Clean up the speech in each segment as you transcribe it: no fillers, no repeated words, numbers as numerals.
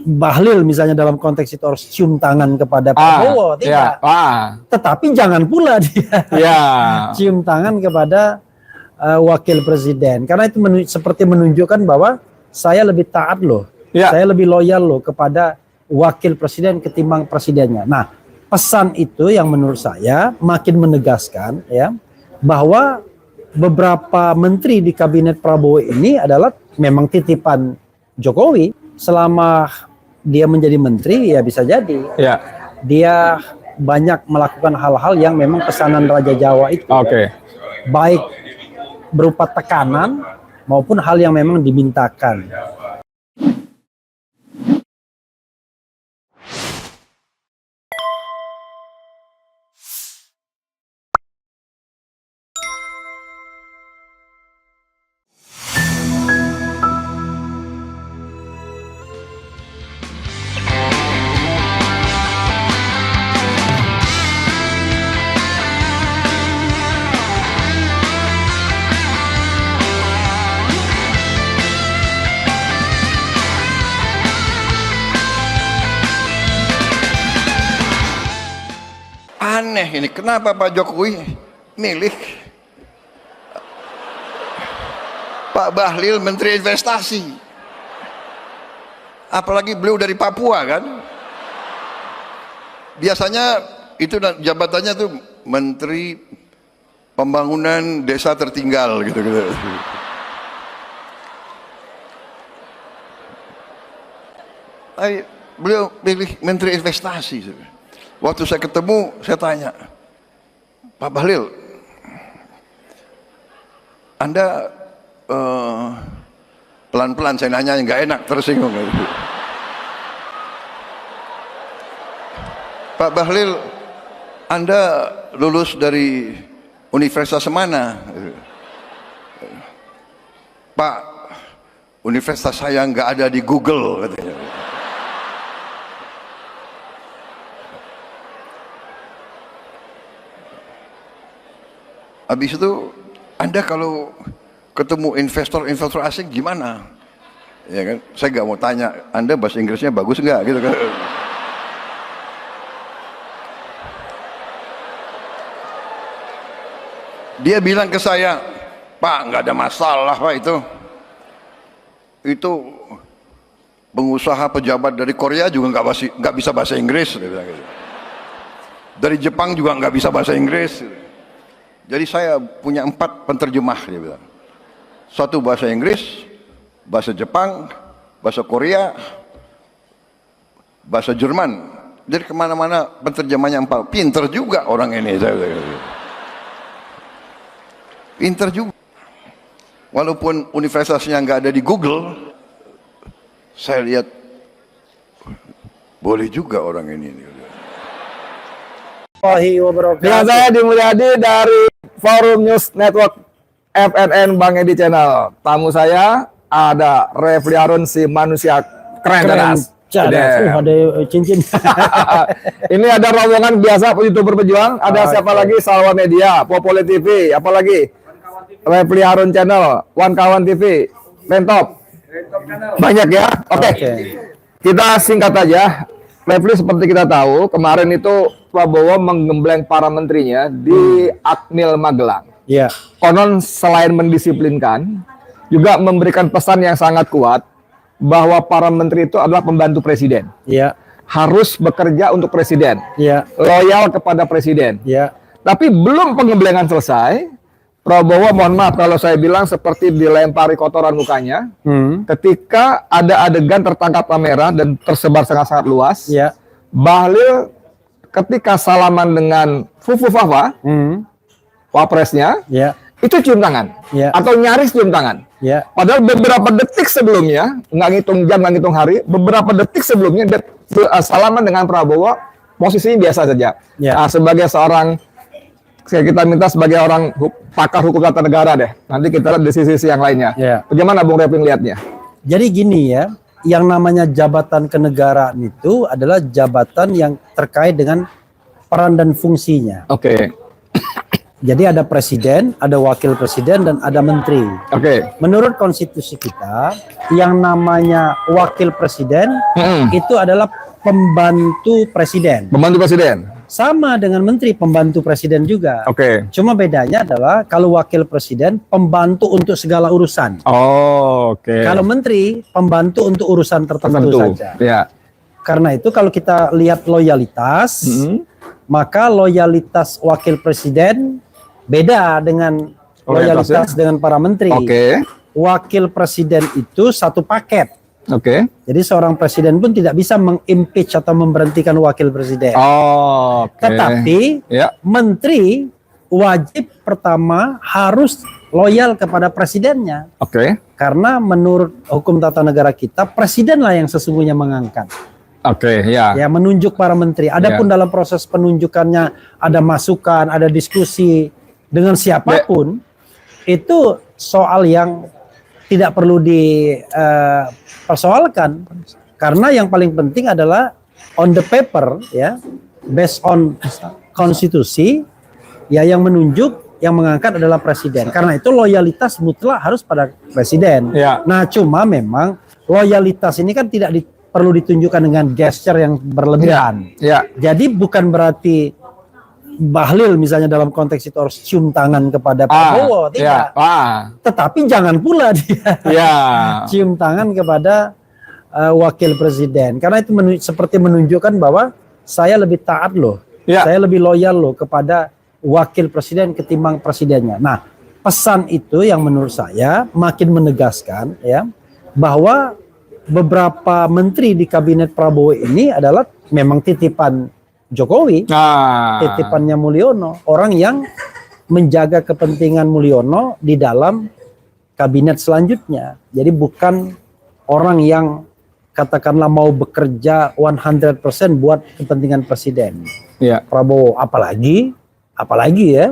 Bahlil misalnya dalam konteks itu harus cium tangan kepada Prabowo, tidak. Tetapi jangan pula dia cium tangan kepada wakil presiden, karena itu seperti menunjukkan bahwa saya lebih taat loh, saya lebih loyal loh kepada wakil presiden ketimbang presidennya. Nah, pesan itu yang menurut saya makin menegaskan ya bahwa beberapa menteri di kabinet Prabowo ini adalah memang titipan Jokowi. Selama dia menjadi menteri ya bisa jadi dia banyak melakukan hal-hal yang memang pesanan Raja Jawa itu baik berupa tekanan maupun hal yang memang dimintakan. Aneh ini, kenapa Pak Jokowi milih Pak Bahlil Menteri Investasi? Apalagi beliau dari Papua kan? Biasanya itu jabatannya tuh Menteri Pembangunan Desa Tertinggal gitu-gitu. Beliau pilih Menteri Investasi. Waktu saya ketemu, saya tanya, Pak Bahlil, Anda pelan-pelan saya nanya, nggak enak, tersinggung. Pak Bahlil, Anda lulus dari universitas mana? Pak, universitas saya nggak ada di Google, katanya. Habis itu, Anda kalau ketemu investor asing gimana? Ya kan? Saya nggak mau tanya, Anda bahasa Inggrisnya bagus nggak? Gitu kan? Dia bilang ke saya, Pak, nggak ada masalah Pak itu. Itu pengusaha pejabat dari Korea juga nggak bisa bahasa Inggris. Dia bilang gitu. Dari Jepang juga nggak bisa bahasa Inggris. Jadi saya punya 4 penterjemah, dia bilang. 1 bahasa Inggris, bahasa Jepang, bahasa Korea, bahasa Jerman. Jadi kemana-mana penterjemahnya 4. Pinter juga orang ini. Pinter juga. Walaupun universitasnya nggak ada di Google, saya lihat boleh juga orang ini. Dengan saya Edi Mulyadi dari Forum News Network FNN Bang Edi Channel. Tamu saya ada Refli Harun, si manusia keren dan ada cincin. Ini ada rombongan biasa YouTuber berjuang. Ada siapa lagi? Salwa Media, Popole TV, apalagi Refli Harun Channel, One Kawan TV, Pentop. Banyak ya. Oke. Kita singkat aja. Refli, seperti kita tahu, kemarin itu Prabowo menggembleng para menterinya di Akmil Magelang. Iya. Konon selain mendisiplinkan, juga memberikan pesan yang sangat kuat bahwa para menteri itu adalah pembantu presiden. Iya. Harus bekerja untuk presiden. Iya. Loyal kepada presiden. Iya. Tapi belum pengemblengan selesai, Prabowo, mohon maaf kalau saya bilang seperti dilempari kotoran mukanya. Ketika ada adegan tertangkap kamera dan tersebar sangat-sangat luas. Ya. Bahlil ketika salaman dengan Fufu Fafa, wapresnya, itu cium tangan. Atau nyaris cium tangan. Padahal beberapa detik sebelumnya, nggak ngitung jam, nggak ngitung hari, beberapa detik sebelumnya salaman dengan Prabowo, posisinya biasa saja. Nah, sebagai seorang, kita minta sebagai orang pakar hukum tata negara deh. Nanti kita lihat di sisi yang lainnya. Bagaimana Bung Refli melihatnya? Jadi gini ya, yang namanya jabatan kenegaraan itu adalah jabatan yang terkait dengan peran dan fungsinya. Jadi ada presiden, ada wakil presiden, dan ada menteri. Oke. Menurut konstitusi kita, yang namanya wakil presiden itu adalah pembantu presiden. Pembantu presiden. Sama dengan menteri, pembantu presiden juga. Oke. Cuma bedanya adalah kalau wakil presiden pembantu untuk segala urusan. Oh, oke. Kalau menteri pembantu untuk urusan tertentu saja. Ya. Karena itu kalau kita lihat loyalitas, maka loyalitas wakil presiden beda dengan loyalitas dengan para menteri. Oke. Wakil presiden itu satu paket. Oke. Jadi seorang presiden pun tidak bisa mengimpeach atau memberhentikan wakil presiden. Oh, oke. Tetapi menteri wajib pertama harus loyal kepada presidennya. Oke. Karena menurut hukum tata negara kita, presidenlah yang sesungguhnya mengangkat. Oke, ya. Ya, menunjuk para menteri. Adapun dalam proses penunjukannya ada masukan, ada diskusi dengan siapapun, itu soal yang tidak perlu dipersoalkan. Karena yang paling penting adalah on the paper, ya, based on konstitusi, ya, yang menunjuk, yang mengangkat adalah presiden. Karena itu loyalitas mutlak harus pada presiden. Ya. Nah, cuma memang loyalitas ini kan tidak perlu ditunjukkan dengan gesture yang berlebihan. Ya. Jadi bukan berarti Bahlil misalnya dalam konteks itu harus cium tangan kepada Prabowo, tidak. Tetapi jangan pula dia cium tangan kepada wakil presiden, karena itu seperti menunjukkan bahwa saya lebih taat loh, saya lebih loyal loh kepada wakil presiden ketimbang presidennya. Nah, pesan itu yang menurut saya makin menegaskan, ya, bahwa beberapa menteri di kabinet Prabowo ini adalah memang titipan Jokowi, titipannya Mulyono, orang yang menjaga kepentingan Mulyono di dalam kabinet selanjutnya. Jadi bukan orang yang katakanlah mau bekerja 100% buat kepentingan presiden. Prabowo, apalagi ya,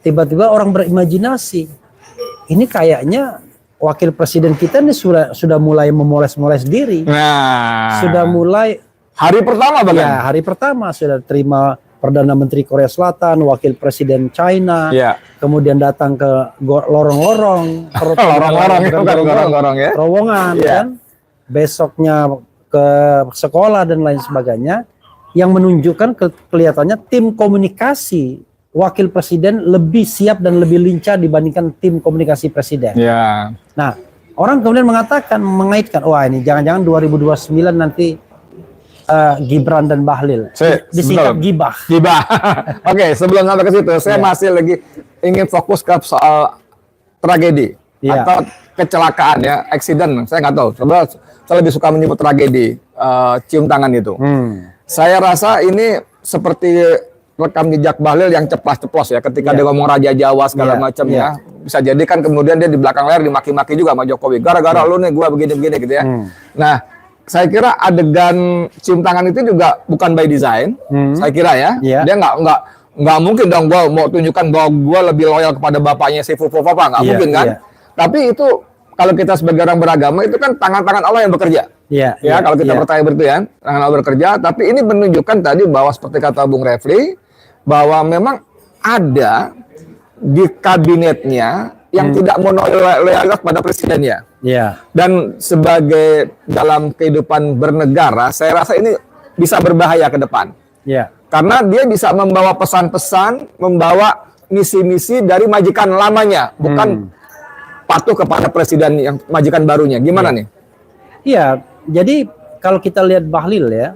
tiba-tiba orang berimajinasi, ini kayaknya wakil presiden kita ini sudah mulai memoles-moles diri, sudah mulai hari pertama bahkan. Ya, hari pertama sudah terima Perdana Menteri Korea Selatan, Wakil Presiden China, kemudian datang ke lorong-lorong, terowongan, kan? Besoknya ke sekolah dan lain sebagainya, yang menunjukkan kelihatannya tim komunikasi Wakil Presiden lebih siap dan lebih lincah dibandingkan tim komunikasi Presiden. Nah, orang kemudian mengaitkan, wah ini jangan-jangan 2029 nanti Gibran dan Bahlil disingkat Gibah. Oke, sebelum sampai ke situ, saya masih lagi ingin fokus ke soal tragedi atau kecelakaan, ya, accident. Saya nggak tahu. Saya lebih suka menyebut tragedi, cium tangan itu. Saya rasa ini seperti rekam jejak Bahlil yang ceplas-ceplos, ya, ketika dia ngomong Raja Jawa segala macam, ya. Bisa jadi kan kemudian dia di belakang layar dimaki-maki juga sama Jokowi. Gara-gara lu nih gua begini-begini gitu, ya. Nah, saya kira adegan cium tangan itu juga bukan by design, saya kira, ya. Dia nggak mungkin dong gua mau tunjukkan bahwa gua lebih loyal kepada bapaknya si Fufu Papa, nggak mungkin kan. Tapi itu kalau kita sebagai orang beragama itu kan tangan-tangan Allah yang bekerja. Kalau kita percaya berarti, tangan Allah bekerja. Tapi ini menunjukkan tadi bahwa seperti kata Bung Refli, bahwa memang ada di kabinetnya yang tidak mau loyalitas pada presidennya. Dan sebagai dalam kehidupan bernegara, saya rasa ini bisa berbahaya ke depan. Karena dia bisa membawa pesan-pesan, membawa misi-misi dari majikan lamanya, bukan patuh kepada presiden yang majikan barunya. Gimana nih? Iya, jadi kalau kita lihat Bahlil, ya,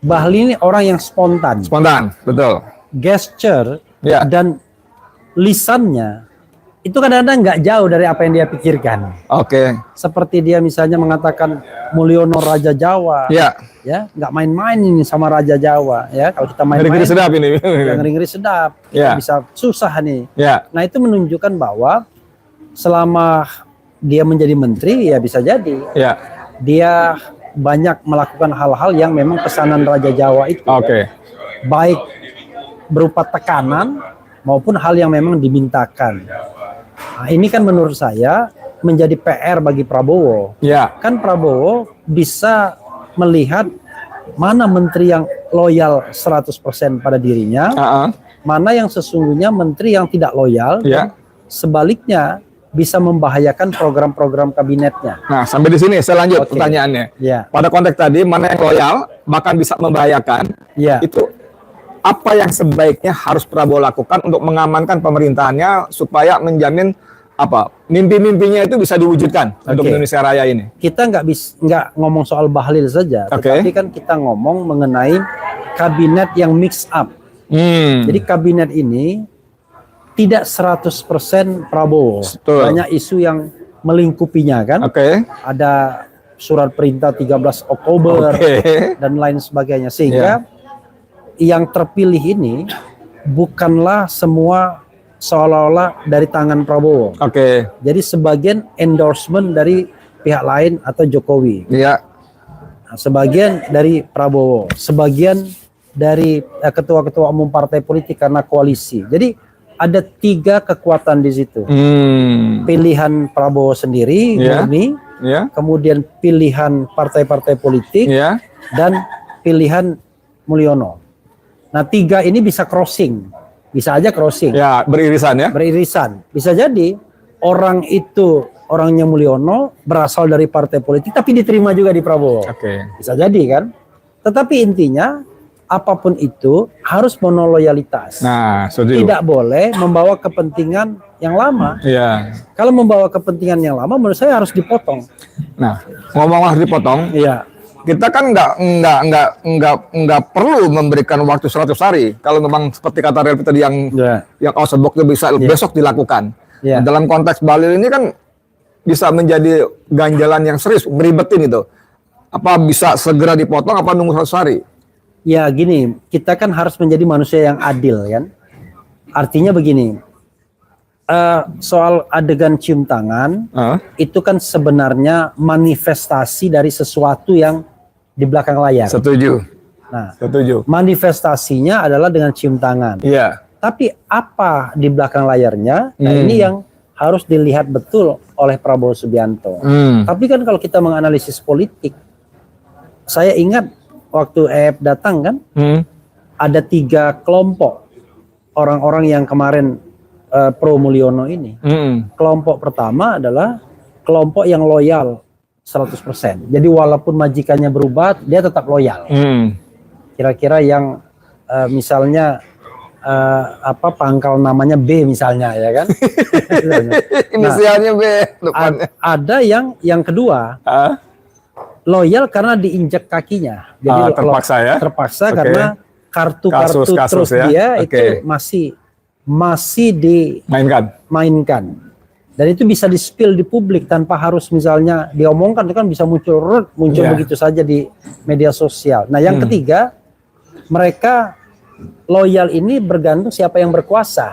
Bahlil ini orang yang spontan. Spontan, betul. Gesture dan lisannya itu kadang-kadang nggak jauh dari apa yang dia pikirkan. Seperti dia misalnya mengatakan Mulyono Raja Jawa, ya, nggak main-main ini sama Raja Jawa, ya. Kalau kita main-main, ngeri-ngeri sedap ini, ngeri-ngeri sedap, bisa susah nih. Nah, itu menunjukkan bahwa selama dia menjadi menteri, ya bisa jadi dia banyak melakukan hal-hal yang memang pesanan Raja Jawa itu, baik berupa tekanan maupun hal yang memang dimintakan. Nah, ini kan menurut saya menjadi PR bagi Prabowo. Kan Prabowo bisa melihat mana menteri yang loyal 100% pada dirinya, mana yang sesungguhnya menteri yang tidak loyal, dan sebaliknya bisa membahayakan program-program kabinetnya. Nah, sampai di sini saya lanjut pertanyaannya. Pada konteks tadi, mana yang loyal, bahkan bisa membahayakan, itu apa yang sebaiknya harus Prabowo lakukan untuk mengamankan pemerintahannya supaya menjamin mimpi-mimpinya itu bisa diwujudkan untuk Indonesia Raya ini? Kita nggak ngomong soal bahlil saja, tetapi kan kita ngomong mengenai kabinet yang mix up. Jadi kabinet ini tidak 100% Prabowo. Banyak isu yang melingkupinya kan. Ada surat perintah 13 Oktober dan lain sebagainya. Sehingga yang terpilih ini bukanlah semua seolah-olah dari tangan Prabowo. Jadi sebagian endorsement dari pihak lain atau Jokowi. Nah, sebagian dari Prabowo, sebagian dari ketua-ketua umum partai politik karena koalisi. Jadi ada 3 kekuatan di situ. Pilihan Prabowo sendiri, murni, kemudian pilihan partai-partai politik, dan pilihan Mulyono. Nah, 3 ini bisa crossing, bisa aja crossing. Beririsan ya? Beririsan. Bisa jadi orang itu orangnya Mulyono berasal dari partai politik, tapi diterima juga di Prabowo. Bisa jadi kan? Tetapi intinya apapun itu harus monoloyalitas. Nah, tidak boleh membawa kepentingan yang lama. Kalau membawa kepentingan yang lama, menurut saya harus dipotong. Nah, ngomong harus dipotong. Kita kan nggak perlu memberikan waktu 100 hari. Kalau memang seperti kata Relvi tadi yang out-of-box itu bisa besok dilakukan. Nah, dalam konteks Bahlil ini kan bisa menjadi ganjalan yang serius, meribetin itu. Apa bisa segera dipotong? Apa nunggu 100 hari? Ya gini, kita kan harus menjadi manusia yang adil kan. Artinya begini, soal adegan cium tangan, itu kan sebenarnya manifestasi dari sesuatu yang di belakang layar. Setuju. Nah, manifestasinya adalah dengan cium tangan. Tapi apa di belakang layarnya, nah ini yang harus dilihat betul oleh Prabowo Subianto. Tapi kan kalau kita menganalisis politik, saya ingat waktu EF datang kan, ada 3 kelompok orang-orang yang kemarin pro Mulyono ini. Kelompok pertama adalah kelompok yang loyal 100%. Jadi walaupun majikannya berubah, dia tetap loyal. Kira-kira yang misalnya pangkal namanya B misalnya, ya kan? Inisialnya B depannya. Ada yang kedua, loyal karena diinjak kakinya. Jadi terpaksa karena kartu-kartu terus dia itu masih dimainkan. Dan itu bisa di-spill di publik tanpa harus misalnya diomongkan, itu kan bisa muncul begitu saja di media sosial. Nah, yang ketiga, mereka loyal ini bergantung siapa yang berkuasa.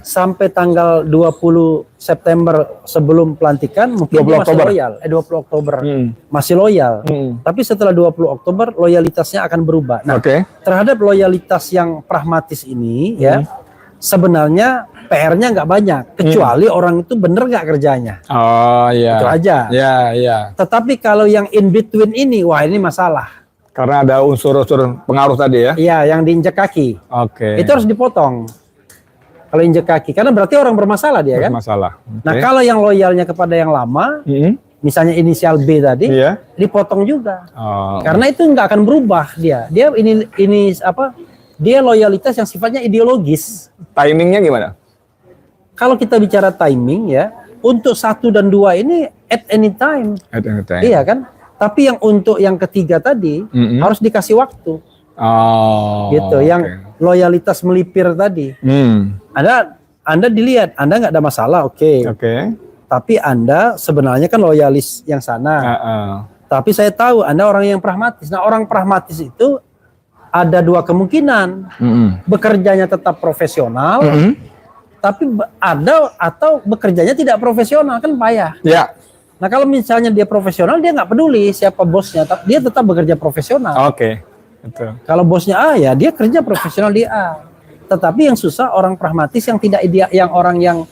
Sampai tanggal 20 September sebelum pelantikan mungkin masih loyal. 20 Oktober masih loyal. Tapi setelah 20 Oktober loyalitasnya akan berubah. Nah, terhadap loyalitas yang pragmatis ini ya, sebenarnya PR-nya nggak banyak, kecuali orang itu bener nggak kerjanya. Itu aja. Tetapi kalau yang in between ini, wah ini masalah. Karena ada unsur-unsur pengaruh tadi ya? Iya, yang diinjek kaki. Itu harus dipotong. Kalau injek kaki, karena berarti orang bermasalah dia kan? Bermasalah. Nah, kalau yang loyalnya kepada yang lama, misalnya inisial B tadi, dipotong juga. Karena itu nggak akan berubah dia. Dia dia loyalitas yang sifatnya ideologis. Timingnya gimana? Kalau kita bicara timing ya, untuk 1 dan 2 ini at any time. Iya kan? Tapi yang untuk yang ketiga tadi harus dikasih waktu. Gitu. Yang loyalitas melipir tadi. Anda dilihat, Anda nggak ada masalah, tapi Anda sebenarnya kan loyalis yang sana. Tapi saya tahu Anda orang yang pragmatis. Nah, orang pragmatis itu ada 2 kemungkinan. Bekerjanya tetap profesional, tapi ada atau bekerjanya tidak profesional, kan payah. Nah, kalau misalnya dia profesional, dia nggak peduli siapa bosnya, dia tetap bekerja profesional. Betul. Kalau bosnya A, ya dia kerja profesional di A. Tetapi yang susah orang pragmatis yang tidak yang orang yang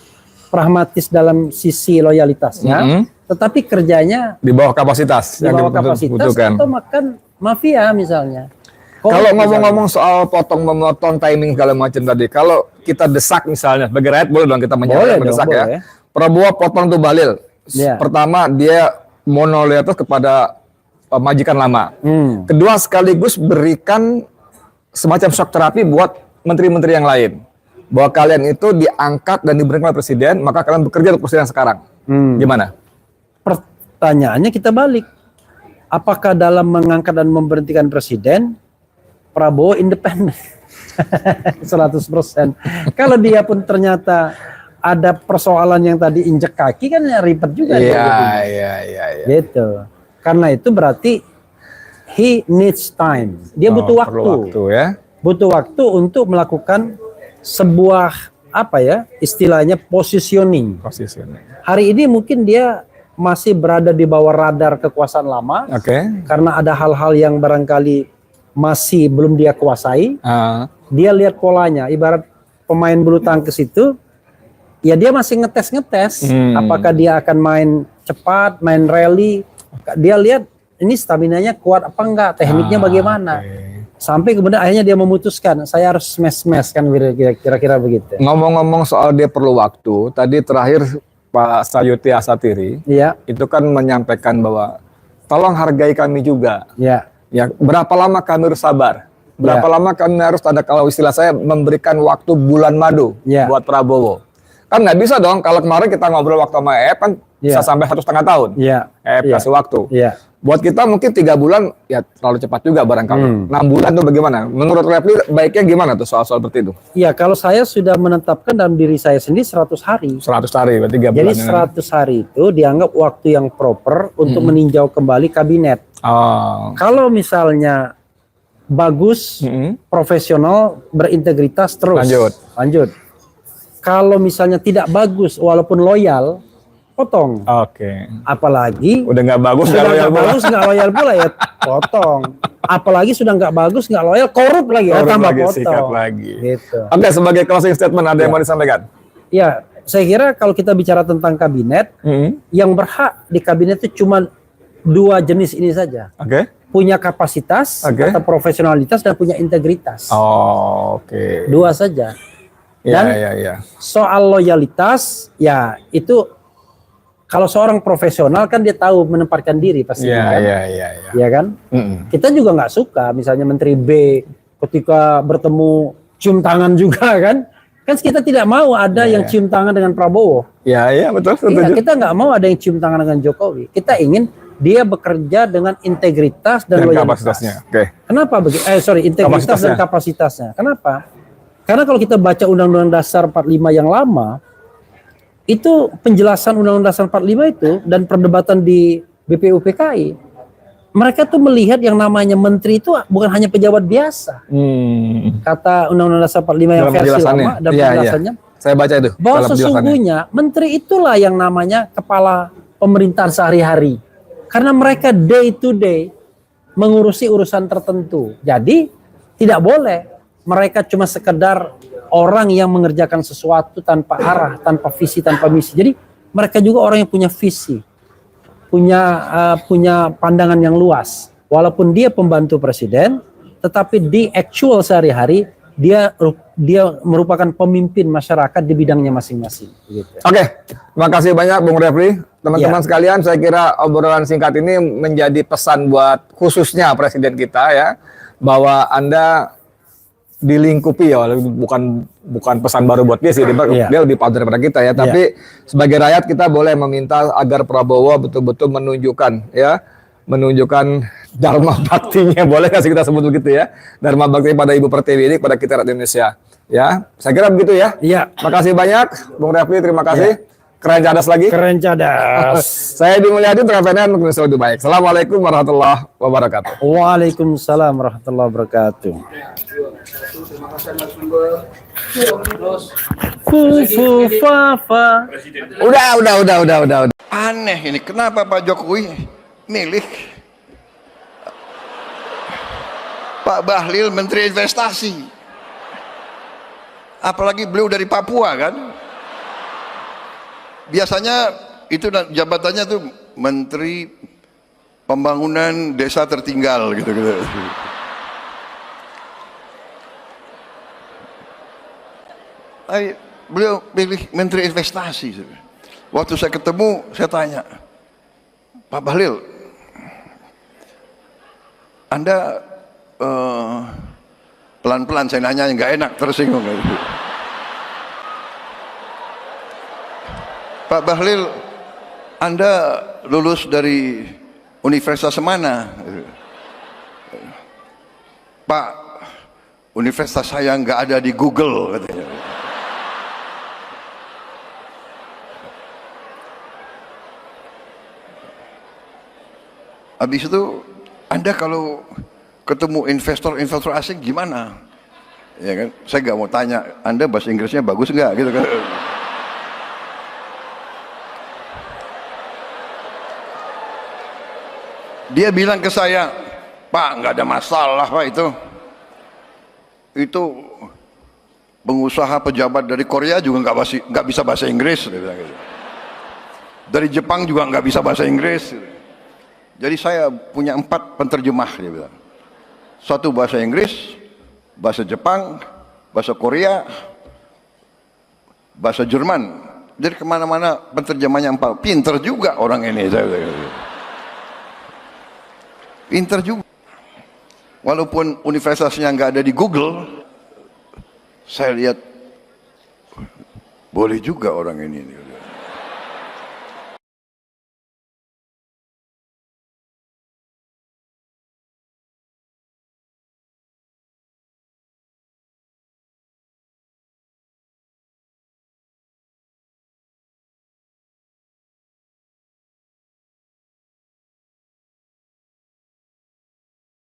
pragmatis dalam sisi loyalitasnya, tetapi kerjanya di bawah kapasitas, atau makan mafia misalnya. Kalau ngomong-ngomong soal potong-memotong timing segala macam tadi, kalau kita desak misalnya, sebagai rakyat boleh dong kita mendesak ya. Prabowo potong tuh Bahlil. Pertama dia loyalitas kepada majikan lama. Kedua sekaligus berikan semacam shock terapi buat menteri-menteri yang lain. Bahwa kalian itu diangkat dan diberikan oleh presiden, maka kalian bekerja untuk presiden sekarang. Gimana? Pertanyaannya kita balik. Apakah dalam mengangkat dan memberhentikan presiden, Prabowo independen 100%. Kalau dia pun ternyata ada persoalan yang tadi injek kaki kan ya ribet juga. Iya. Gitu. Karena itu berarti he needs time. Dia butuh waktu. Butuh waktu untuk melakukan sebuah istilahnya positioning. Hari ini mungkin dia masih berada di bawah radar kekuasaan lama. Karena ada hal-hal yang barangkali masih belum dia kuasai. Dia lihat polanya, ibarat pemain bulu tangkis itu, ya dia masih ngetes apakah dia akan main cepat, main rally. Dia lihat ini staminanya kuat apa enggak, tekniknya bagaimana. Sampai kemudian akhirnya dia memutuskan, saya harus smash kan, kira-kira begitu. Ngomong-ngomong soal dia perlu waktu, tadi terakhir Pak Sayuti Asatiri itu kan menyampaikan bahwa tolong hargai kami juga. Ya, berapa lama kami harus sabar? Berapa lama kami harus, ada kalau istilah saya, memberikan waktu bulan madu buat Prabowo? Kan nggak bisa dong, kalau kemarin kita ngobrol waktu sama kan bisa sampai 1,5 tahun. Kasih waktu. Buat kita mungkin 3 bulan, ya terlalu cepat juga barangkali. 6 bulan tuh bagaimana? Menurut Refli, baiknya gimana tuh soal-soal seperti itu? Iya, kalau saya sudah menetapkan dalam diri saya sendiri 100 hari. 100 hari, berarti 3 bulan. Jadi 100 hari itu dianggap waktu yang proper untuk meninjau kembali kabinet. Kalau misalnya bagus, profesional, berintegritas, terus lanjut. Kalau misalnya tidak bagus, walaupun loyal, potong. Apalagi udah nggak bagus, nggak loyal pula ya potong. Apalagi sudah nggak bagus, nggak loyal, korup lagi, tambah potong. Gitu. Sebagai closing statement ada yang mau disampaikan? Ya, saya kira kalau kita bicara tentang kabinet, yang berhak di kabinet itu cuma 2 jenis ini saja. Punya kapasitas atau profesionalitas dan punya integritas. 2 saja. Dan soal loyalitas, ya itu kalau seorang profesional kan dia tahu menempatkan diri pasti. Ya kan? Kita juga nggak suka misalnya Menteri B ketika bertemu cium tangan juga kan? Kan kita tidak mau ada yang cium tangan dengan Prabowo. Betul. Kita nggak mau ada yang cium tangan dengan Jokowi. Kita ingin dia bekerja dengan integritas dan loyalitas. Kenapa begitu? Integritas dan kapasitasnya. Kenapa? Karena kalau kita baca Undang-Undang Dasar 45 yang lama, itu penjelasan Undang-Undang Dasar 45 itu dan perdebatan di BPUPKI, mereka tuh melihat yang namanya menteri itu bukan hanya pejabat biasa. Kata Undang-Undang Dasar 45 yang versi lama dan penjelasannya, saya baca itu. Bahwa sesungguhnya menteri itulah yang namanya kepala pemerintahan sehari-hari. Karena mereka day to day mengurusi urusan tertentu. Jadi tidak boleh mereka cuma sekedar orang yang mengerjakan sesuatu tanpa arah, tanpa visi, tanpa misi. Jadi mereka juga orang yang punya visi, punya pandangan yang luas. Walaupun dia pembantu presiden, tetapi di actual sehari-hari dia merupakan pemimpin masyarakat di bidangnya masing-masing. Gitu. Terima kasih banyak Bung Refli. Teman-teman sekalian, saya kira obrolan singkat ini menjadi pesan buat khususnya presiden kita ya, bahwa Anda dilingkupi ya, bukan pesan baru buat dia sih, dia lebih paham daripada kita ya, tapi sebagai rakyat kita boleh meminta agar Prabowo betul-betul menunjukkan dharma baktinya, boleh nggak sih kita sebut begitu ya, dharma bakti pada Ibu Pertiwi ini, pada kita rakyat Indonesia ya, saya kira begitu ya. Makasih banyak Bung Refli, terima kasih. Keren cadas lagi. Keren cadas. Saya Edi Mulyadi untuk FNN untuk Indonesia Lebih Baik. Assalamualaikum warahmatullahi wabarakatuh. Waalaikumsalam warahmatullahi wabarakatuh. Udah. Aneh ini, kenapa Pak Jokowi milih Pak Bahlil Menteri Investasi? Apalagi beliau dari Papua kan? Biasanya itu jabatannya tuh Menteri Pembangunan Desa Tertinggal gitu. beliau pilih Menteri Investasi. Waktu saya ketemu, saya tanya, Pak Bahlil, Anda pelan-pelan saya nanya, nggak enak, tersinggung. Pak Bahlil, Anda lulus dari universitas mana? Pak, universitas saya nggak ada di Google, katanya. Habis itu, Anda kalau ketemu investor asing gimana? Ya kan? Saya nggak mau tanya, Anda bahasa Inggrisnya bagus nggak? Gitu kan? Dia bilang ke saya, Pak, nggak ada masalah Pak itu. Itu pengusaha pejabat dari Korea juga nggak bisa bahasa Inggris. Dia bilang gitu. Dari Jepang juga nggak bisa bahasa Inggris. Jadi saya punya 4 penterjemah, dia bilang. 1 bahasa Inggris, bahasa Jepang, bahasa Korea, bahasa Jerman. Jadi kemana-mana penterjemahnya 4. Pinter juga orang ini, saya bilang. Pinter juga. Walaupun universitasnya nggak ada di Google, saya lihat boleh juga orang ini.